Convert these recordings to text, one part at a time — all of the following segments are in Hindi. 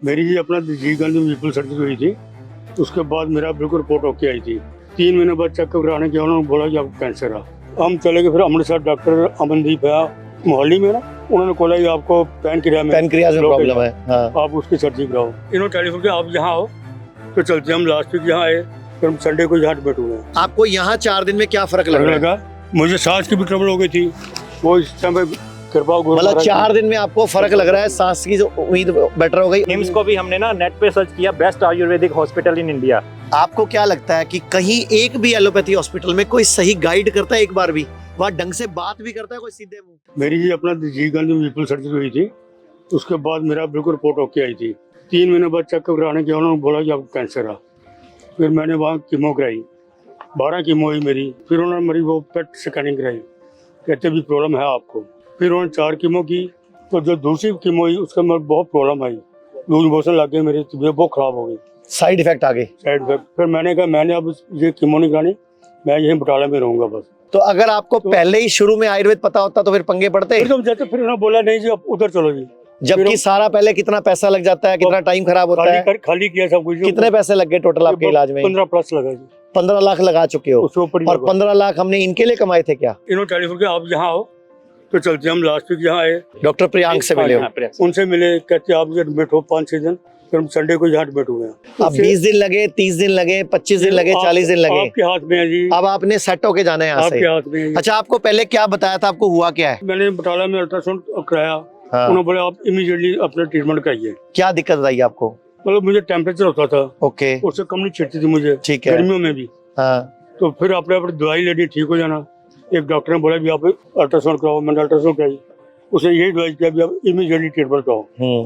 मेरी जी अपना राजीव गांधी म्यूनिसिपल सर्जरी हुई थी। उसके बाद मेरा बिल्कुल रिपोर्ट ओके आई थी। 3 महीने बाद चेकअप कराने के उन्होंने बोला कि आपको कैंसर है। हम चले गए, फिर अमृतसर डॉक्टर अमनदीप है मोहाली में ना, उन्होंने बोला कि आपको पैनक्रियाज में प्रॉब्लम है। हाँ। आप उसकी सर्जरी कराओ। इन्होंने टेलीफोन किया आप यहाँ आओ, तो चलते हम लास्ट वीक यहाँ आए, फिर हम संडे को यहाँ एडमिट हुए। आपको यहाँ 4 दिन में क्या फर्क लगा? मुझे सांस की भी ट्रबल हो गई थी, वो इस समय कृपा मतलब 4 दिन में आपको फर्क लग रहा है, सांस की जो उम्मीद बेटर हो गई। हिम्स को भी हमने ना नेट पे सर्च किया, best Ayurvedic hospital in India. आपको क्या लगता है कि कहीं एक भी एलोपैथी हॉस्पिटल में कोई सही गाइड करता है, एक बार भी वहाँ ढंग से बात भी करता है कोई सीधे मुंह? मेरी जी अपना राजीव गांधी म्यूनिसिपल सर्जरी हुई थी। उसके बाद मेरा बिल्कुल रिपोर्ट ओके आई थी। 3 महीने बाद चेकअप कराने के उन्होंने बोला कि आपको कैंसर है। फिर मैंने वहाँ कीमो कराई, 12 कीमो हुई मेरी। फिर उन्होंने मेरी वो पेट स्कैनिंग कराई, कहते भी प्रॉब्लम है आपको। फिर उन्होंने 4 कीमो की, तो जो दूसरी कीमो हुई उसका मेरे बहुत प्रॉब्लम आई, लूज मोशन लग गए, मेरी तबीयत बहुत खराब हो गई, साइड इफेक्ट आ गए। Side effect. फिर मैंने कहा मैंने अब ये कीमो नहीं करानी, मैं यहीं बटाला में रहूंगा बस। तो अगर आपको पहले ही शुरू में आयुर्वेद पता होता तो फिर पंगे पड़ते? फिर तुम जाते, फिर उन्होंने बोला नहीं जी आप उधर चलो जी। जबकि सारा पहले कितना पैसा लग जाता है, कितना टाइम खराब होता है। खाली किया सब कुछ। कितने पैसे लग गए टोटल आपके इलाज में? 15 प्लस लगा जी। 15 लाख लगा चुके हो। उसके ऊपर ही और लगा। 15 लाख हमने इनके लिए कमाए थे क्या? इन्होंने टेलीफोन किया आप यहाँ आओ, तो चलते हम लास्ट वीक यहाँ आए। डॉक्टर प्रियांक से मिले हो? उनसे मिले, कहते आप ये एडमिट हो 5-6 दिन। फिर हम संडे को यहाँ एडमिट हुए। अब 20 दिन लगे, 30 दिन लगे, 25 दिन लगे, 40 दिन लगे। आपके हाथ में है जी। अब आपने सेट होके जाना है यहाँ आपके से। हाथ में है। अच्छा, आपको पहले क्या बताया था, आपको हुआ क्या है? मैंने बटाला में अल्ट्रासाउंड कराया। हाँ। उन्होंने बोला आप इमीडिएटली अपना ट्रीटमेंट कराइए। क्या दिक्कत आई आपको? मतलब मुझे टेम्परेचर होता था, ओके, उससे कम नहीं छिड़ती थी मुझे, ठीक है। गर्मियों में भी। हाँ। तो फिर आपने अपनी दवाई लेनी, ठीक हो जाना। एक डॉक्टर ने बोला भी आप अल्ट्रासाउंड कराओ, मैंने अल्ट्रासाउंड कराई, उसने यही एडवाइस किया भी आप इमीडिएटली ट्रीटमेंट कराओ।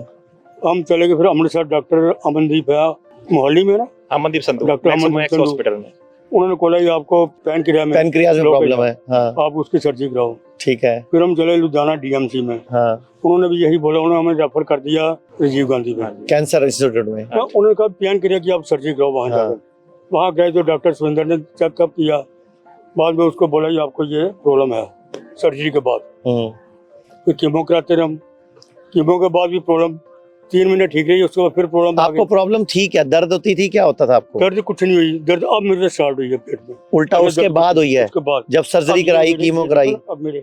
हम चले गए, फिर अमृतसर डॉक्टर अमनदीप है मोहाली में ना, Amandeep Sandhu, doctor maximum Amandeep Sandhu hospital में। उन्होंने बोला कि आपको पैनक्रियाज में प्रॉब्लम है। हाँ। आप उसकी सर्जरी कराओ। ठीक है। फिर हम चले लुधियाना डीएमसी में। हाँ। उन्होंने भी यही बोला, उन्होंने हमें रेफर कर दिया राजीव गांधी में, कैंसर इंस्टीट्यूट में। तो उन्होंने कहा पैनक्रिया की आप सर्जरी कराओ वहाँ जाकर। वहाँ गए तो डॉक्टर सुरेंद्र ने चेकअप किया, बाद में उसको बोला कि आपको ये प्रॉब्लम है। सर्जरी के बाद फिर कीमो कराते रहे हम। कीमो के बाद भी प्रॉब्लम 3 महीने ठीक रही, उसके बाद फिर प्रॉब्लम। आपको प्रॉब्लम थी क्या? दर्द होती थी? क्या होता था आपको? दर्द कुछ नहीं हुई, दर्द अब मेरे स्टार्ट हुई है पेट में। उल्टा उसके बाद हुई है? उसके बाद जब सर्जरी कराई, कीमो कराई। अब मेरे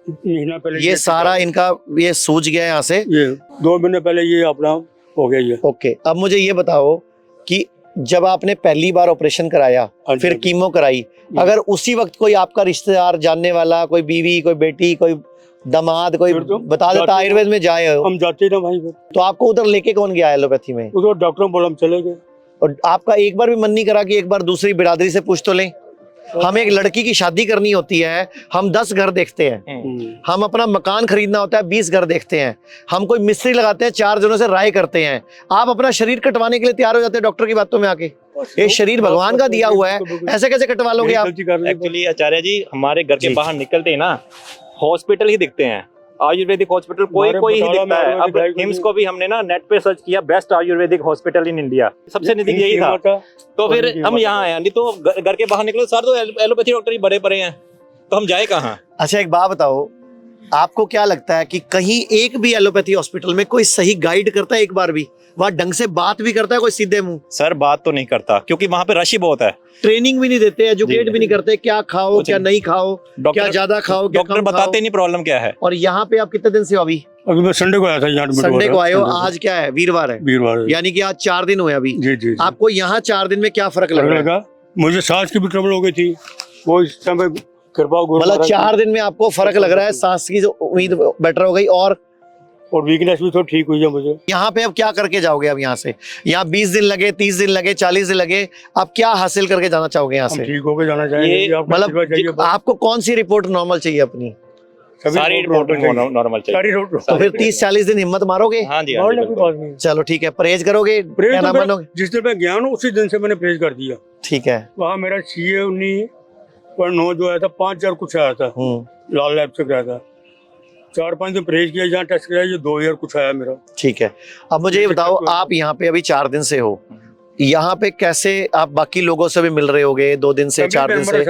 महीना पहले ये सारा इनका ये सूज गया यहाँ से? ये 2 महीने पहले ये अपना हो गया ये। ओके, अब मुझे ये बताओ कि जब आपने पहली बार ऑपरेशन कराया, फिर कीमो कराई, अगर उसी वक्त कोई आपका रिश्तेदार, जानने वाला, कोई बीवी, कोई बेटी, कोई दामाद, कोई बता देता आयुर्वेद में जाए हो, हम जाते ना भाई, तो आपको उधर लेके कौन गया एलोपैथी में? उधर डॉक्टर बोला हम चले गए। और आपका एक बार भी मन नहीं करा कि एक बार दूसरी बिरादरी से पूछ तो लें? हम एक लड़की की शादी करनी होती है, हम 10 घर देखते हैं। हम अपना मकान खरीदना होता है, 20 घर देखते हैं। हम कोई मिस्त्री लगाते हैं, 4 जनों से राय करते हैं। आप अपना शरीर कटवाने के लिए तैयार हो जाते हैं डॉक्टर की बातों में आके। ये शरीर भगवान का दिया हुआ है, ऐसे कैसे कटवा लोगे आप? एक्चुअली आचार्य जी, हमारे घर के बाहर निकलते ही ना हॉस्पिटल ही दिखते हैं, आयुर्वेदिक हॉस्पिटल कोई ही दिखता है। अब हिम्स को भी हमने ना नेट पे सर्च किया, best Ayurvedic hospital in India, सबसे नजदीक यही था। तो फिर हम यहाँ आए, नहीं तो घर के बाहर निकलो सर तो एलोपैथी डॉक्टर ही बड़े पड़े हैं, तो हम जाए कहाँ? अच्छा, एक बात बताओ, आपको क्या लगता है कि कहीं एक भी एलोपैथी हॉस्पिटल में कोई सही गाइड करता है, एक बार भी वहाँ ढंग से बात भी करता है कोई सीधे मुंह? सर बात तो नहीं करता, क्योंकि वहाँ पे रश ही बहुत है। ट्रेनिंग भी नहीं देते, एजुकेट भी नहीं करते, क्या खाओ क्या नहीं खाओ, क्या ज्यादा खाओ क्या डॉक्टर कम बताते खाओ। नहीं प्रॉब्लम क्या है। और यहाँ पे आप कितने दिन से हो अभी? अभी मैं संडे को आया था यहाँ। संडे को आए हो? आज क्या है? वीरवार है। वीरवार, यानी कि आज 4 दिन हुए अभी। जी जी। आपको यहाँ 4 दिन में क्या फर्क लगा? मुझे सांस की भी ट्रबल हो गई थी, वो इस समय कृपा। मतलब 4 दिन में आपको फर्क लग रहा है, सांस की जो उम्मीद बेटर हो गई, और वीकनेस भी तो ठीक हुई है मुझे। यहाँ पे अब क्या करके जाओगे? अब यहाँ से, यहाँ 20 दिन लगे, 30 दिन लगे, 40 दिन लगे, आप क्या हासिल करके जाना चाहोगे यहाँ से? ठीक होकर जाना चाहिए। मतलब आपको कौन सी रिपोर्ट नॉर्मल चाहिए अपनी? सारी रिपोर्ट नॉर्मल चाहिए। तो फिर 30-40 दिन हिम्मत मारोगे? हाँ जी, चलो ठीक है। परहेज करोगे? जिस दिन मैं गया ना उसी दिन से मैंने परहेज कर दिया। ठीक है। वहाँ मेरा CA 19.9 जो आया था, 5000 कुछ आया था, लाल लैब से गया था। 4-5 दिन परहेज किया, जहाँ टेस्ट किया ये 2000 कुछ आया मेरा। ठीक है। अब मुझे ये बताओ, आप यहाँ पे अभी 4 दिन से हो, यहाँ पे कैसे आप बाकी लोगों से भी मिल रहे होगे 2 दिन से, 4 दिन से,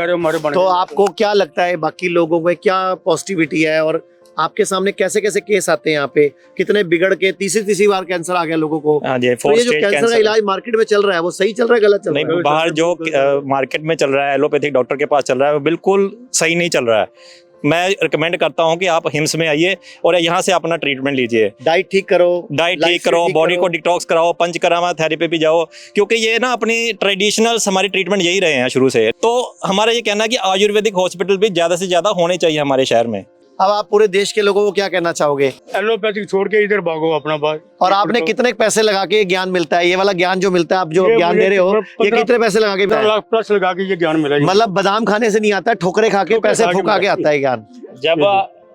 तो आपको क्या लगता है बाकी लोगों में क्या पॉजिटिविटी है और आपके सामने कैसे कैसे केस आते हैं यहाँ पे, कितने बिगड़ के तीसरी बार कैंसर आ गया लोगों को। हाँ जी, तो ये जो कैंसर का इलाज मार्केट में चल रहा है वो सही चल रहा है गलत चल रहा है? नहीं, बाहर जो मार्केट में चल रहा है, एलोपैथिक डॉक्टर के पास चल रहा है, वो बिल्कुल सही नहीं चल रहा है। मैं रिकमेंड करता हूं कि आप हिम्स में आइए और यहाँ से अपना ट्रीटमेंट लीजिए। डाइट ठीक करो, बॉडी को डिटॉक्स कराओ, पंचकर्मा थेरेपी पे जाओ, क्योंकि ये ना अपनी ट्रेडिशनल हमारी ट्रीटमेंट यही रहे हैं शुरू से। तो हमारा ये कहना है कि आयुर्वेदिक हॉस्पिटल भी ज्यादा से ज्यादा होने चाहिए हमारे शहर में। अब आप पूरे देश के लोगों को क्या कहना चाहोगे? एलोपैथिक छोड़ के इधर भागो अपना बात। और आपने कितने पैसे लगा के ये ज्ञान मिलता है? ये वाला ज्ञान जो मिलता है, आप जो ज्ञान दे रहे हो, ये कितने पैसे लगा के? 15 लाख प्लस लगा के ये ज्ञान मिला। मतलब बादाम खाने से नहीं आता, ठोकरे खा के पैसे फूका के आता है ज्ञान। जब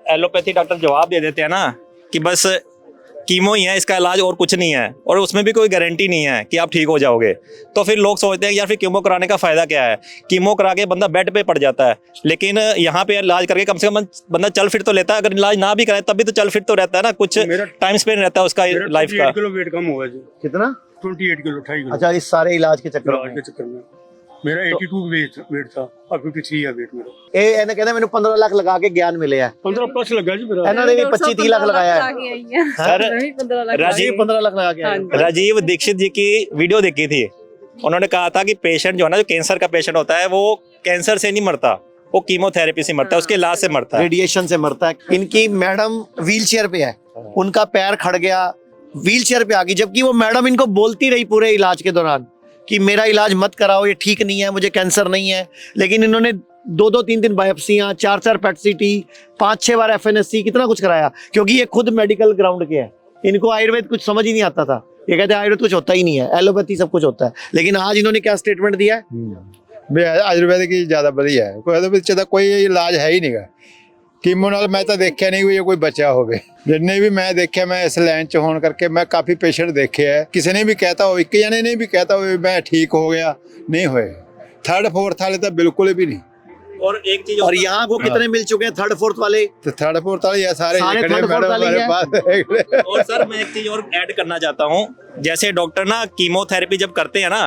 एलोपैथी डॉक्टर जवाब दे देते हैं ना कि बस कीमो ही है इसका इलाज और कुछ नहीं है, और उसमें भी कोई गारंटी नहीं है कि आप ठीक हो जाओगे, तो फिर लोग सोचते हैं यार फिर कीमो कराने का फायदा क्या है। कीमो करा के बंदा बेड पे पड़ जाता है, लेकिन यहाँ पे इलाज करके कम से कम बंदा चल फिर तो लेता है। अगर इलाज ना भी कराए तब भी तो चल फिर तो रहता है ना, कुछ टाइम स्पेंड रहता है उसका लाइफ का। 28 किलो वेट कम हुआ जी। कितना? 28 किलो, 28 किलो। अच्छा, इस सारे इलाज के चक्कर में मेरा 82 वेट था, अब 53 है वेट मेरा। ਇਹਨੇ ਕਹਿੰਦਾ ਮੈਨੂੰ 15 ਲੱਖ ਲਗਾ ਕੇ ਗਿਆਨ ਮਿਲਿਆ। 15 प्लस लगा जी मेरा। ਇਹਨਾਂ ਨੇ ਵੀ 25-30 ਲੱਖ लगाया है। सर राजीव 15 लाख लगा के आए। राजीव दीक्षित जी की वीडियो देखी थी, उन्होंने कहा था कि पेशेंट जो है ना, जो कैंसर का पेशेंट होता है, वो कैंसर से नहीं मरता, वो कीमोथेरेपी से मरता है, उसके इलाज से मरता है, रेडिएशन से मरता है। इनकी मैडम व्हीलचेयर पे है, उनका पैर खड़ गया, व्हीलचेयर पे आ गई, जबकि वो मैडम इनको बोलती रही पूरे इलाज के दौरान कि मेरा इलाज मत कराओ, ये ठीक नहीं है, मुझे कैंसर नहीं है। लेकिन इन्होंने 2-3 बायोप्सियां, 4 पैट सीटी, 5-6 बार FNSC, कितना कुछ कराया, क्योंकि ये खुद मेडिकल ग्राउंड के हैं। इनको आयुर्वेद कुछ समझ ही नहीं आता था, ये कहते हैं आयुर्वेद कुछ होता ही नहीं है, एलोपैथी सब कुछ होता है। लेकिन आज इन्होंने क्या स्टेटमेंट दिया है? आयुर्वेदिक ही ज्यादा बढ़िया है, कोई कोई इलाज है ही नहीं। कीमो नाल मैं तो देखा नहीं हुई कोई बचा होवे। जिन्ने भी मैं देखा, मैं इस लाइन च होने करके मैं काफी पेशेंट देखे है, किसी ने भी कहता हो, एक जने ने भी कहता हो मैं ठीक हो गया, नहीं हुए। 3rd 4th वाले तो बिल्कुल भी नहीं। और एक चीज और यहाँ को कितने मिल चुके हैं 3rd 4th वाले? तो 3rd 4th वाले ये सारे 3rd 4th वाले ही हैं। और सर मैं एक चीज और ऐड करना चाहता हूँ, जैसे डॉक्टर ना कीमोथेरेपी जब करते हैं ना,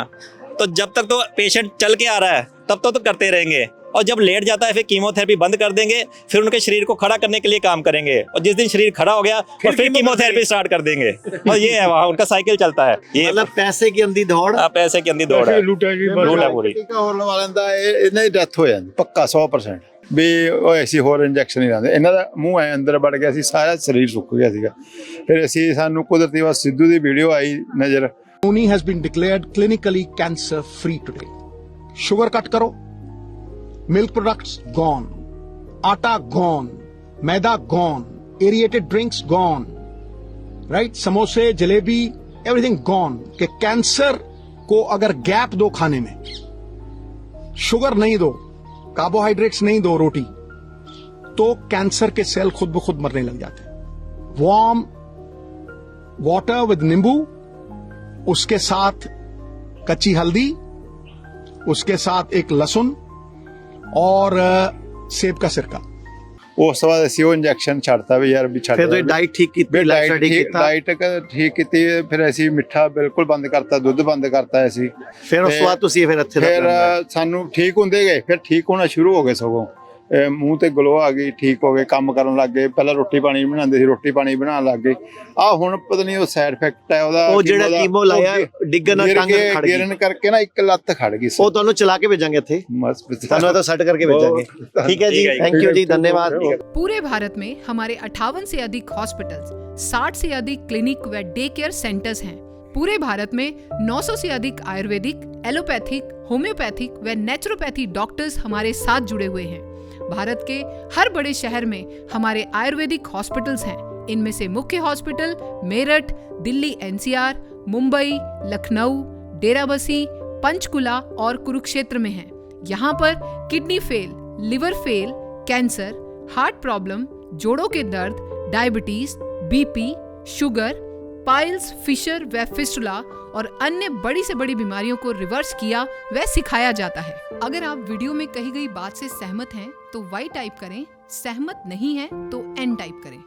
तो जब तक तो पेशेंट चल के आ रहा है तब तो करते रहेंगे, और जब लेट जाता है फिर कीमोथेरेपी बंद कर देंगे, फिर उनके शरीर को खड़ा करने के लिए काम करेंगे, और जिस दिन शरीर खड़ा हो गया और फिर कीमोथेरेपी स्टार्ट कर देंगे। और ये है वहाँ उनका साइकिल चलता है। ये मतलब पैसे की अंधी दौड़, पैसे की अंधी दौड़ है, लूट है पूरी। होने वाले ਦਾ ਇਹਨਾਂ ਦੀ ਡੈਥ ਹੋ ਜਾਂਦੀ ਪੱਕਾ 100% ਵੀ ਉਹ ਐਸੀ ਹੋਰ ਇੰਜੈਕਸ਼ਨ ਨਹੀਂ ਲਾਉਂਦੇ। ਇਹਨਾਂ ਦਾ ਮੂੰਹ ਐ ਅੰਦਰ ਵੜ ਗਿਆ ਸੀ, ਸਾਰਾ ਸਰੀਰ ਸੁੱਕ ਗਿਆ ਸੀਗਾ। ਫਿਰ ਅਸੀਂ ਸਾਨੂੰ ਕੁਦਰਤੀ ਬਸ ਸਿੱਧੂ ਦੀ ਵੀਡੀਓ ਆਈ ਨਜ਼ਰ। Uni has been declared clinically cancer free today. Sugar cut karo, milk products gone, atta gone, maida gone, aerated drinks gone, right? समोसे, जलेबी, everything gone. कि कैंसर को अगर गैप दो खाने में, शुगर नहीं दो, कार्बोहाइड्रेट्स नहीं दो रोटी, तो कैंसर के सेल खुद ब खुद मरने लग जाते हैं। वार्म वाटर विद नींबू, उसके साथ कच्ची हल्दी, उसके साथ एक लहसुन और सेब का सिरका। ਉਸ ਤੋਂ ਬਾਅਦ ਅਸੀਂ ਉਹ ਇੰਜੈਕਸ਼ਨ ਛੱਡਤਾ ਵੀ ਯਾਰ ਵੀ ਛੱਡ। ਫਿਰ ਤੁਸੀਂ ਡਾਈਟ ਠੀਕ ਕੀਤੀ, ਡਾਈਟ ਠੀਕ ਕੀਤੀ, ਫਿਰ ਅਸੀਂ ਮਿੱਠਾ ਬਿਲਕੁਲ ਬੰਦ ਕਰਤਾ, ਦੁੱਧ ਬੰਦ ਕਰਤਾ ਅਸੀਂ। ਫਿਰ ਉਸ ਤੋਂ ਬਾਅਦ ਤੁਸੀਂ ਫਿਰ ਇੱਥੇ ਫਿਰ ਸਾਨੂੰ ਠੀਕ ਹੁੰਦੇ ਗਏ, ਫਿਰ ਠੀਕ ਹੋਣਾ ਸ਼ੁਰੂ ਹੋ ਗਏ, ਸਗੋਂ ਮੂੰਹ ਤੇ ਗਲੋ ਆ ਗਈ, ਠੀਕ ਹੋ ਗਏ, ਕੰਮ ਕਰਨ ਲੱਗ ਗਏ। ਪਹਿਲਾਂ ਰੋਟੀ ਪਾਣੀ ਬਣਾਉਂਦੇ ਸੀ, ਰੋਟੀ ਪਾਣੀ ਬਣਾਉਣ ਲੱਗ ਗਏ। ਆ ਹੁਣ ਪਤਾ ਨਹੀਂ ਉਹ ਸਾਈਡ ਇਫੈਕਟ ਹੈ ਉਹਦਾ, ਉਹ ਜਿਹੜਾ ਕੀਮੋ ਲਾਇਆ ਡਿੱਗਣ ਨਾਲ ਟੰਗ ਖੜ ਗਈ, ਗਿਰਨ ਕਰਕੇ ਨਾ ਇੱਕ ਲੱਤ ਖੜ ਗਈ। ਉਹ ਤੁਹਾਨੂੰ ਚਲਾ ਕੇ ਭੇਜਾਂਗੇ ਇੱਥੇ, ਤੁਹਾਨੂੰ ਤਾਂ ਸੈੱਟ करके भेजेंगे। ठीक है जी, थैंक यू जी, धन्यवाद। पूरे भारत में हमारे 58 से अधिक हॉस्पिटल्स, 60 से अधिक क्लिनिक व डे केयर सेंटर्स हैं। पूरे भारत में 900 से अधिक आयुर्वेदिक, एलोपैथिक, होम्योपैथिक व नेचुरोपैथी डॉक्टर्स हमारे साथ जुड़े हुए हैं। भारत के हर बड़े शहर में हमारे आयुर्वेदिक हॉस्पिटल्स हैं। इनमें से मुख्य हॉस्पिटल मेरठ, दिल्ली NCR, मुंबई, लखनऊ, डेराबसी, पंचकुला और कुरुक्षेत्र में हैं। यहाँ पर kidney fail, liver fail, cancer, heart problem, जोड़ों के दर्द, diabetes, BP, sugar, piles, fissure व फिस्टुला और अन्य बड़ी से बड़ी बीमारियों को रिवर्स किया व सिखाया जाता है। अगर आप वीडियो में कही गई बात से सहमत हैं तो Y टाइप करें, सहमत नहीं है तो N टाइप करें।